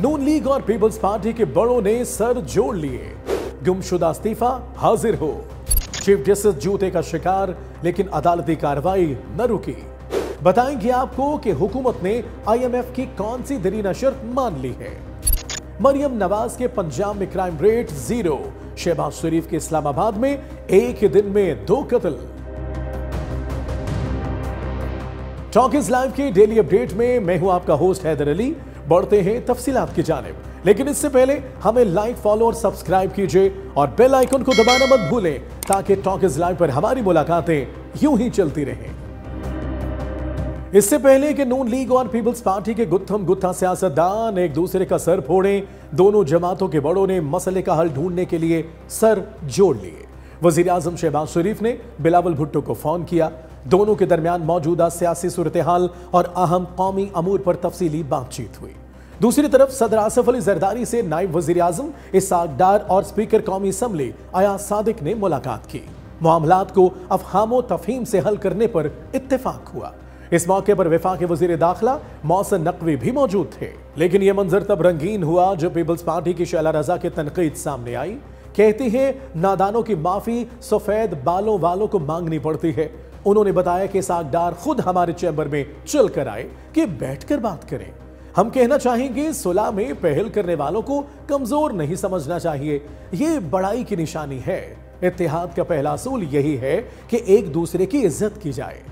नून league और peoples party के बड़ों ने सर जोड़ लिए। गुमशुदा इस्तीफा हाजिर हो। चीफ जस्टिस जूते का शिकार, लेकिन अदालती कार्रवाई न रुकी। बताएंगे आपको कि हुकूमत ने IMF की कौन सी दरीना शर्त मान ली है। मरियम नवाज के पंजाब में क्राइम रेट 0। शहबाज शरीफ के इस्लामाबाद में एक ही दिन में 2 कत्ल। टॉकीज लाइव की डेली अपडेट में मैं हूं आपका होस्ट हैदर अली। बढ़ते हैं तफसीलात की जानिब, लेकिन इससे पहले हमें लाइक, फॉलो और सब्सक्राइब कीजिए और बेल आइकन को दबाना मत भूलें ताकि टॉकीज लाइव पर हमारी मुलाकातें यूं ही चलती रहें। इससे पहले कि नून लीग और पीपल्स पार्टी के गुत्थम गुत्था सियासतदान एक दूसरे का सर फोड़ें, दोनों जमातों के बड़ों ने मसले का हल ढूंढने के लिए सर जोड़ लिए। वजीर आजम शहबाज शरीफ ने बिलावल भुट्टो को फोन किया। दोनों के दरमियान मौजूदा सियासी सूरत हाल और अहम कौमी अमूर पर तफसीली बातचीत हुई। दूसरी तरफ सदर आसिफ अली जरदारी से नायब वजीर आजम इसहाक डार और स्पीकर कौमी असम्बली अयाज सादिक ने मुलाकात की। मामलात को अफहामो तफहीम से हल करने पर इत्तेफाक हुआ। इस मौके पर वफाक वजीर दाखिला मोहसिन नकवी भी मौजूद थे, लेकिन यह मंजर तब रंगीन हुआ जब पीपल्स पार्टी की शैला रजा की तनकीद सामने आई। कहती है नादानों की माफी सफेद बालों वालों को मांगनी पड़ती है। उन्होंने बताया कि इसहाक डार खुद हमारे चैम्बर में चल कर आए कि बैठकर बात करें। हम कहना चाहेंगे सुलह में पहल करने वालों को कमजोर नहीं समझना चाहिए, ये बड़ाई की निशानी है। इत्तेहाद का पहला असूल यही है कि एक दूसरे की इज्जत की जाए।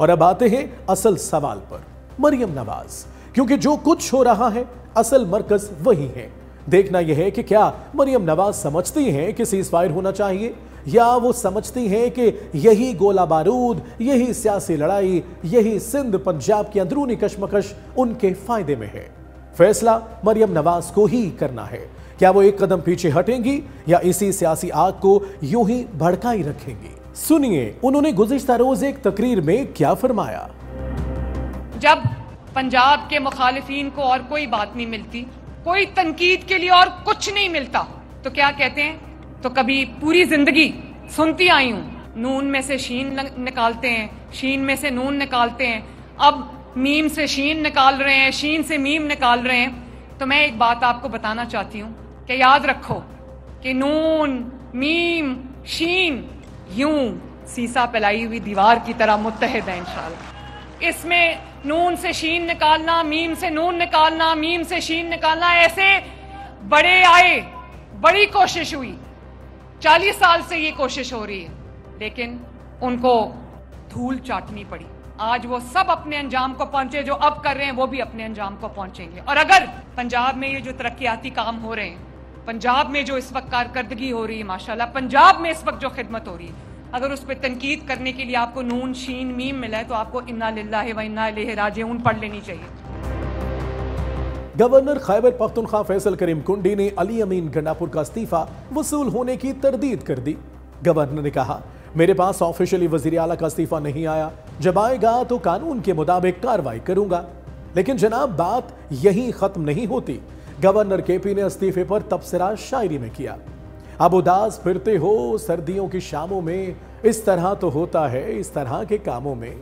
और अब आते हैं असल सवाल पर, मरियम नवाज, क्योंकि जो कुछ हो रहा है असल मरकज वही है। देखना यह है कि क्या मरियम नवाज समझती हैं कि सीजफायर होना चाहिए, या वो समझती हैं कि यही गोला बारूद, यही सियासी लड़ाई, यही सिंध पंजाब की अंदरूनी कशमकश उनके फायदे में है। फैसला मरियम नवाज को ही करना है। क्या वो एक कदम पीछे हटेंगी या इसी सियासी आग को यूं ही भड़काई रखेंगी? सुनिए उन्होंने गुज़िश्ता रोज एक तकरीर में क्या फरमाया। जब पंजाब के मुखालिफिन को और कोई बात नहीं मिलती, कोई तनकीद के लिए और कुछ नहीं मिलता, तो क्या कहते हैं? तो कभी पूरी जिंदगी सुनती आई हूं, नून में से शीन निकालते हैं, शीन में से नून निकालते हैं, अब मीम से शीन निकाल रहे हैं, शीन से मीम निकाल रहे हैं। तो मैं एक बात आपको बताना चाहती हूं कि याद रखो कि नून, मीम, शीन यूं सीसा पिलाई हुई दीवार की तरह मुत्तहिद है इंशाअल्लाह। इसमें नून से शीन निकालना, मीम से नून निकालना, मीम से शीन निकालना, ऐसे बड़े आए, बड़ी कोशिश हुई, 40 साल से ये कोशिश हो रही है, लेकिन उनको धूल चाटनी पड़ी। आज वो सब अपने अंजाम को पहुंचे, जो अब कर रहे हैं वो भी अपने अंजाम को पहुंचेंगे। और अगर पंजाब में ये जो तरक्याती काम हो रहे हैं, पंजाब में जो इस वक्त कारकर्दगी हो रही है, माशाल्लाह पंजाब में इस वक्त जो खिदमत हो रही है, अगर उस पर तनकीद करने के लिए आपको नून, शीन, मीम मिला है तो आपको इन्ना लिल्लाहि व इन्ना इलैहि राजिऊन पढ़ लेनी चाहिए। गवर्नर खैबर पख्तूनख्वा फैसल करीम कुंडी ने अली अमीन गंडापुर का इस्तीफा वसूल होने की तरदीद कर दी। गवर्नर ने कहा, मेरे पास ऑफिशियली वजीर आला का इस्तीफा नहीं आया, जब आएगा तो कानून के मुताबिक कार्रवाई करूंगा। लेकिन जनाब बात यही खत्म नहीं होती। गवर्नर केपी ने इस्तीफे पर तबसरा शायरी में किया। अब उदास फिरते हो सर्दियों की शामों में, इस तरह तो होता है इस तरह के कामों में।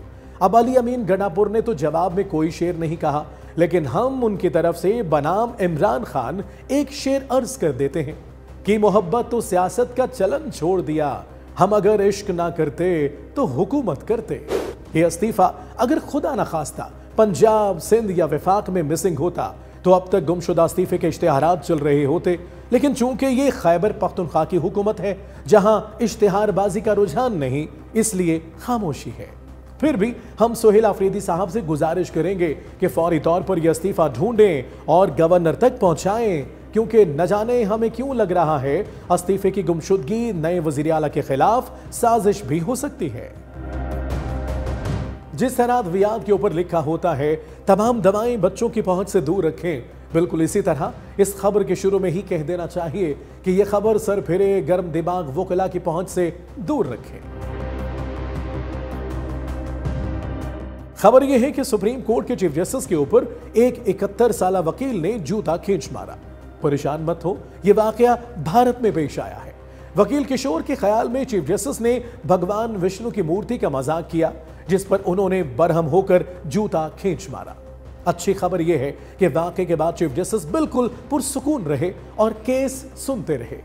अब अली अमीन गंडापुर ने तो जवाब में कोई शेर नहीं कहा, लेकिन हम उनकी तरफ से बनाम इमरान खान एक शेर अर्ज कर देते हैं कि मोहब्बत तो सियासत का चलन छोड़ दिया, हम अगर इश्क ना करते तो हुकूमत करते। ये इस्तीफा अगर खुदा न खास्ता पंजाब, सिंध या वफाक में मिसिंग होता तो अब तक गुमशुदा इस्तीफे के इश्तिहारात चल रहे होते। लेकिन चूंकि ये खैबर पख्तूनख्वा की हुकूमत है जहां इश्तिहारबाजी का रुझान नहीं, इसलिए खामोशी है। फिर भी हम सोहेल अफरीदी साहब से गुजारिश करेंगे कि फौरी तौर पर यह इस्तीफा ढूंढें और गवर्नर तक पहुंचाएं, क्योंकि न जाने हमें क्यों लग रहा है इस्तीफे की गुमशुदगी नए वजीर आला के खिलाफ साजिश भी हो सकती है। जिस तरह अद्वियात के ऊपर लिखा होता है तमाम दवाएं बच्चों की पहुंच से दूर रखें, बिल्कुल इसी तरह इस खबर के शुरू में ही कह देना चाहिए कि यह खबर सर फिरे गर्म दिमाग वकला की पहुंच से दूर रखें। खबर यह है कि सुप्रीम कोर्ट के चीफ जस्टिस के ऊपर एक 71 साल वकील ने जूता खींच मारा। परेशान मत हो, यह वाकया भारत में पेश आया है। वकील किशोर के ख्याल में चीफ जस्टिस ने भगवान विष्णु की मूर्ति का मजाक किया, जिस पर उन्होंने बरहम होकर जूता खींच मारा। अच्छी खबर यह है कि वाकये के बाद चीफ जस्टिस बिल्कुल पुरसुकून रहे और केस सुनते रहे।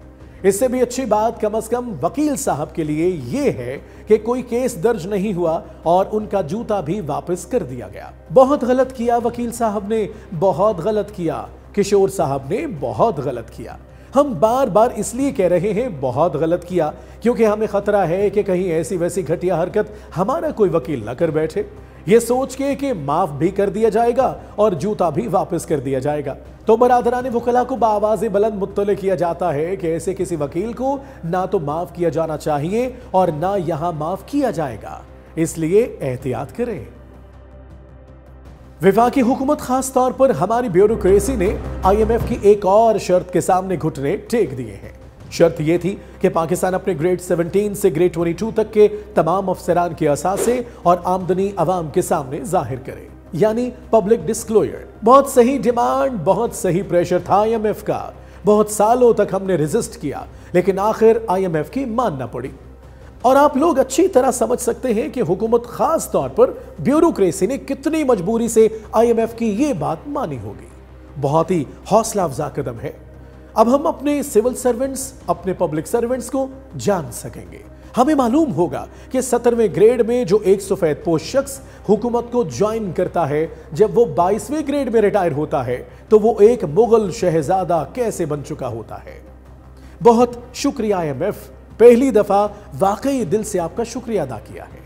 इससे भी अच्छी बात कम से कम वकील साहब के लिए यह है कि कोई केस दर्ज नहीं हुआ और उनका जूता भी वापस कर दिया गया। बहुत गलत किया वकील साहब ने, बहुत गलत किया किशोर साहब ने, बहुत गलत किया। हम बार बार इसलिए कह रहे हैं बहुत गलत किया क्योंकि हमें खतरा है कि कहीं ऐसी वैसी घटिया हरकत हमारा कोई वकील न कर बैठे, ये सोच के कि माफ भी कर दिया जाएगा और जूता भी वापस कर दिया जाएगा। तो बरादरान वकला को बाआवाज़ बुलंद मुत्तले किया जाता है कि ऐसे किसी वकील को ना तो माफ किया जाना चाहिए और ना यहां माफ किया जाएगा, इसलिए एहतियात करें। वफाकी हुकूमत खास तौर पर हमारी ब्यूरोक्रेसी ने IMF की एक और शर्त के सामने घुटने टेक दिए हैं। शर्त यह थी कि पाकिस्तान अपने ग्रेड 17 से ग्रेड 22 तक के तमाम अफसरान के असासे और आमदनी अवाम के सामने जाहिर करे, यानी पब्लिक डिस्क्लोजर। बहुत सही डिमांड, बहुत सही प्रेशर था IMF का। बहुत सालों तक हमने रेजिस्ट किया, लेकिन आखिर IMF की मानना पड़ी। और आप लोग अच्छी तरह समझ सकते हैं कि हुकूमत खास तौर पर ब्यूरोक्रेसी ने कितनी मजबूरी से IMF की यह बात मानी होगी। बहुत ही हौसला अफजा कदम है। अब हम अपने सिविल सर्वेंट्स, अपने पब्लिक सर्वेंट्स को जान सकेंगे। हमें मालूम होगा कि 17वें ग्रेड में जो एक सफेद पोश शख्स हुकूमत को ज्वाइन करता है, जब वो 22वें ग्रेड में रिटायर होता है तो वो एक मुगल शहजादा कैसे बन चुका होता है। बहुत शुक्रिया IMF, पहली दफा वाकई दिल से आपका शुक्रिया अदा किया है।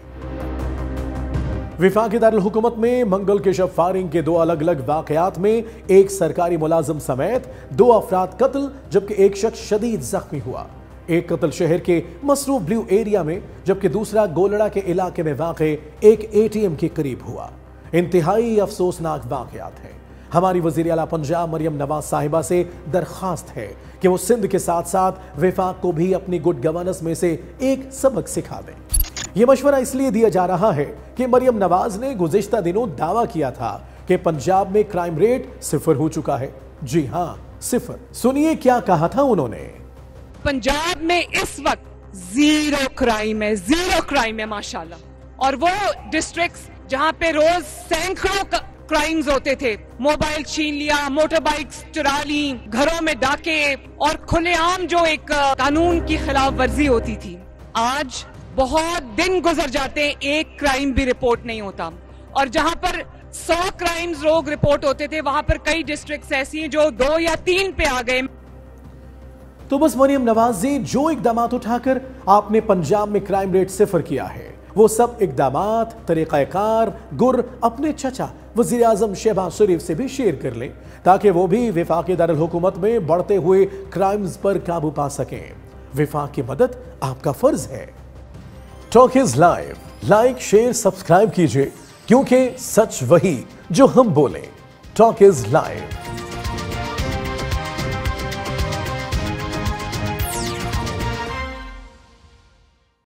वफाकी दारुल हुकूमत में मंगल के शब फायरिंग के 2 अलग अलग वाकयात में एक सरकारी मुलाजिम समेत 2 अफराद कत्ल, जबकि एक शख्स शदीद जख्मी हुआ। एक कत्ल शहर के मसरूफ ब्लू एरिया में, जबकि दूसरा गोलड़ा के इलाके में वाक़े एक ATM के करीब हुआ। इंतहाई अफसोसनाक वाकयात हैं। हमारी वज़ीर आला पंजाब मरियम नवाज साहिबा से दरखास्त है कि वो सिंध के साथ साथ वफाक को भी अपनी गुड गवर्नेंस में से एक सबक सिखा दें। यह मशवरा इसलिए दिया जा रहा है कि मरियम नवाज ने गुज़िश्ता दिनों दावा किया था कि पंजाब में क्राइम रेट 0 हो चुका है। जी हां, 0। सुनिए क्या कहा था उन्होंने। पंजाब में इस वक्त 0 क्राइम है, 0 क्राइम है माशाल्लाह। और वो डिस्ट्रिक्ट्स जहां पे रोज सैकड़ों क्राइम्स होते थे, मोबाइल छीन लिया, मोटर बाइक्स चुरा ली, घरों में डाके और खुलेआम जो एक कानून की खिलाफ वर्जी होती थी, आज बहुत दिन गुजर जाते हैं, एक क्राइम भी रिपोर्ट नहीं होता। और जहां पर 100 क्राइम्स रोज रिपोर्ट होते थे, वहां पर कई डिस्ट्रिक्ट्स ऐसी हैं जो 2 या 3 पे आ गए। तो बस मरियम नवाज जी, जो इकदामात उठाकर आपने पंजाब में क्राइम रेट 0 किया है, वो सब इकदामात, तरीक़ाकार, गुर अपने चचा वज़ीर आज़म शहबाज शरीफ से भी शेयर कर लें, ताकि वो भी वफाकी दारुल हुकूमत में बढ़ते हुए क्राइम्स पर काबू पा सकें। वफाक की मदद आपका फर्ज है। Talk is live, like share subscribe कीजिए, क्योंकि सच वही जो हम बोलें। Talk is live.